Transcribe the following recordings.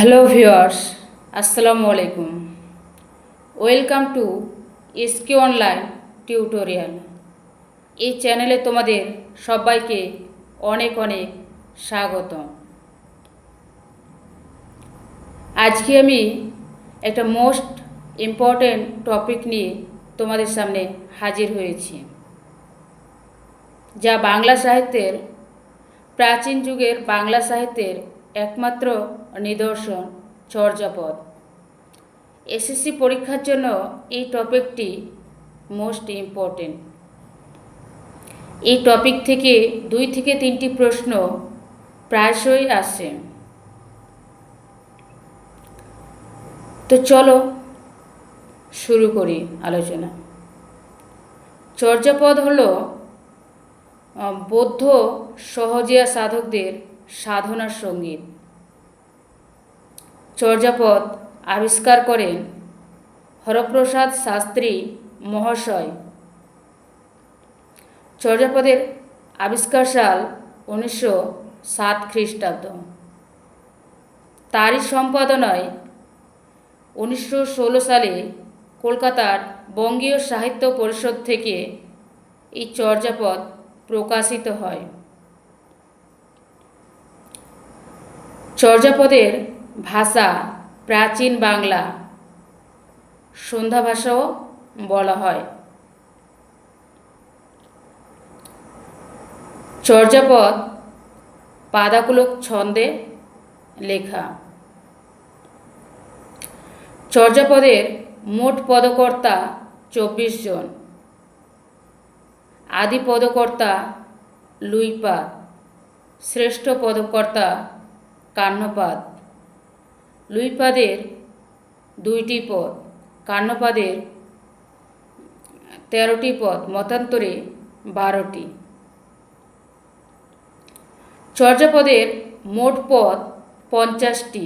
Hello viewers, আসসালামু আলাইকুম। Welcome to SK online tutorial. এই চ্যানেলে তোমাদের সবাইকে অনেক অনেক স্বাগত। আজকে আমি একটা মোস্ট ইম্পর্টেন্ট টপিক নিয়ে তোমাদের সামনে হাজির হয়েছি, যা বাংলা সাহিত্যের প্রাচীন যুগের বাংলা সাহিত্যের একমাত্র নিদর্শন চর্যাপদ। এসএসসি পরীক্ষার জন্য এই টপিকটি মোস্ট ইম্পর্টেন্ট। এই টপিক থেকে 2 থেকে 3টি প্রশ্ন প্রায়শই আসে। তো চলো শুরু করি আলোচনা। চর্যাপদ হলো বৌদ্ধ সহজিয়া সাধকদের সাধনার সঙ্গীত। চর্যাপদ আবিষ্কার করেন হরপ্রসাদ শাস্ত্রী মহাশয়। চর্যাপদের আবিষ্কার সাল 1907 খ্রিস্টাব্দ। তারই সম্পাদনায় 1916 সালে কলকাতার বঙ্গীয় সাহিত্য পরিষদ থেকে এই চর্যাপদ প্রকাশিত হয়। চর্যাপদের ভাষা প্রাচীন বাংলা, সন্ধ্যা ভাষাও বলা হয়। চর্যাপদ পাদাকুলক ছন্দে লেখা। চর্যাপদের মোট পদকর্তা 24 জন। আদি পদকর্তা লুইপাদ, শ্রেষ্ঠ পদকর্তা কান্নপাদ। লুইপাদের 2টি পদ, কান্নপাদের 13টি পদ, মতান্তরে 12টি। চর্যাপদের মোট পদ 50টি,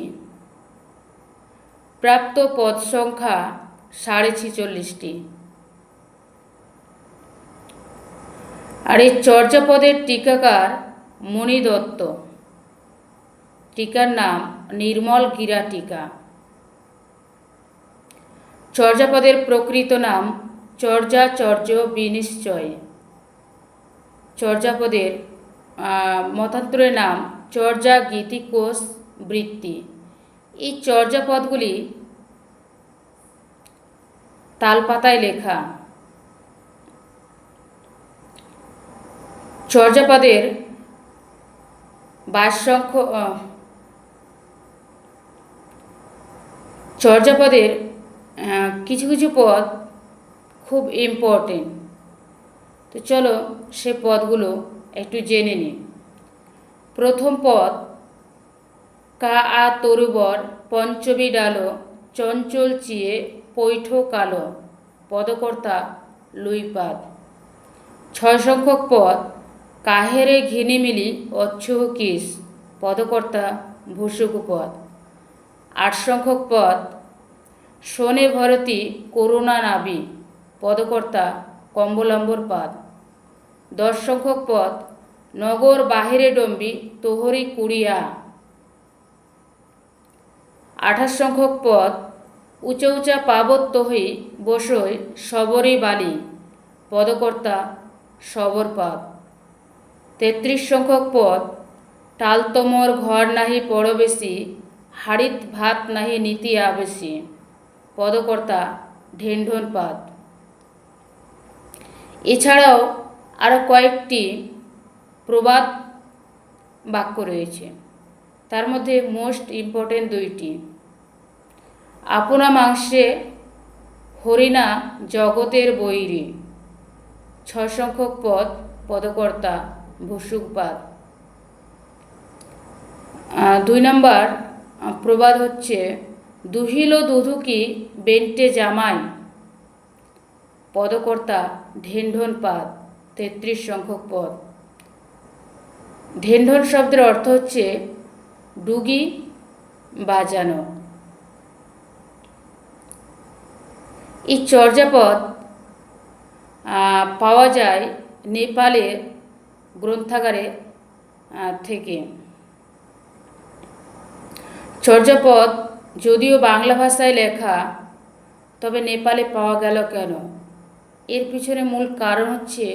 প্রাপ্ত পদ সংখ্যা 46.5টি। আর এই চর্যাপদের টিকাকার মণি দত্ত। টিকার নাম নির্মল গিরা টিকা। চর্যাপদের প্রকৃত নাম চর্যাচর্য বিনিশ্চয়। চর্যাপদের মতান্তরের নাম চর্যা গীতিকোষ বৃত্তি। এই চর্যাপদগুলি তালপাতায় লেখা। চর্যাপদের চর্যাপদের কিছু কিছু পদ খুব ইম্পর্টেন্ট। তো চলো সে পদগুলো একটু জেনে নিই। প্রথম পদ, কা আ তরুবর পঞ্চমী ডালো চঞ্চল চিয়ে পৈঠ কালো। পদকর্তা লুইপাদ। 6 সংখ্যক পদ, কাহেরে ঘিনিমিলি অচ্ছুহ কিস। পদকর্তা ভূষুকুপদ। 8 সংখ্যক পদ, শোনে ভরতি করুণা নাবি। পদকর্তা কম্বলাম্বর পাদ। 10 সংখ্যক পদ, নগর বাহিরে ডম্বি তোহরি কুড়িয়া। 28 সংখ্যক পদ, উঁচা উঁচা পাবত তহি বসই সবরি বালি। পদকর্তা সবরপাদ। 33 সংখ্যক পদ, টাল তোমর ঘর নাহি পড়বেশি হাড়িত ভাত নাহি নীতি আবেশি। পদকর্তা ঢেন্ঢনপাদ। এছাড়াও আরও কয়েকটি প্রবাদ বাক্য রয়েছে, তার মধ্যে মোস্ট ইম্পর্টেন্ট 2টি। আপনা মাংসে হরিণা জগতের বৈরী। 6 সংখ্যক পদ, পদকর্তা ভূষুকপাদ। 2 নম্বর প্রবাদ হচ্ছে, দুহিল দুধুকি বেন্টে জামাই। পদকর্তা ঢেন্ঢনপাদ। 33 সংখ্যক পদ। ঢেন্ঢন শব্দের অর্থ হচ্ছে ডুগি বাজানো। এই চর্যাপদ পাওয়া যায় নেপালের গ্রন্থাগারে থেকে। চর্যাপদ যদিও বাংলা ভাষায় লেখা, তবে নেপালে পাওয়া গেল কেন? এর পিছনে মূল কারণ হচ্ছে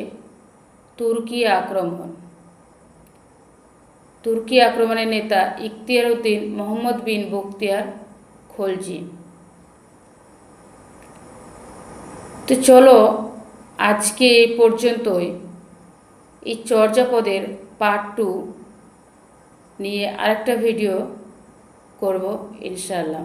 তুর্কি আক্রমণ। তুর্কি আক্রমণের নেতা ইখতিয়ার উদ্দিন মোহাম্মদ বিন বখতিয়ার খলজি। তো চলো আজকে এই পর্যন্তই। এই চর্যাপদের পার্ট 2 নিয়ে আরেকটা ভিডিও করব ইনশাআল্লাহ।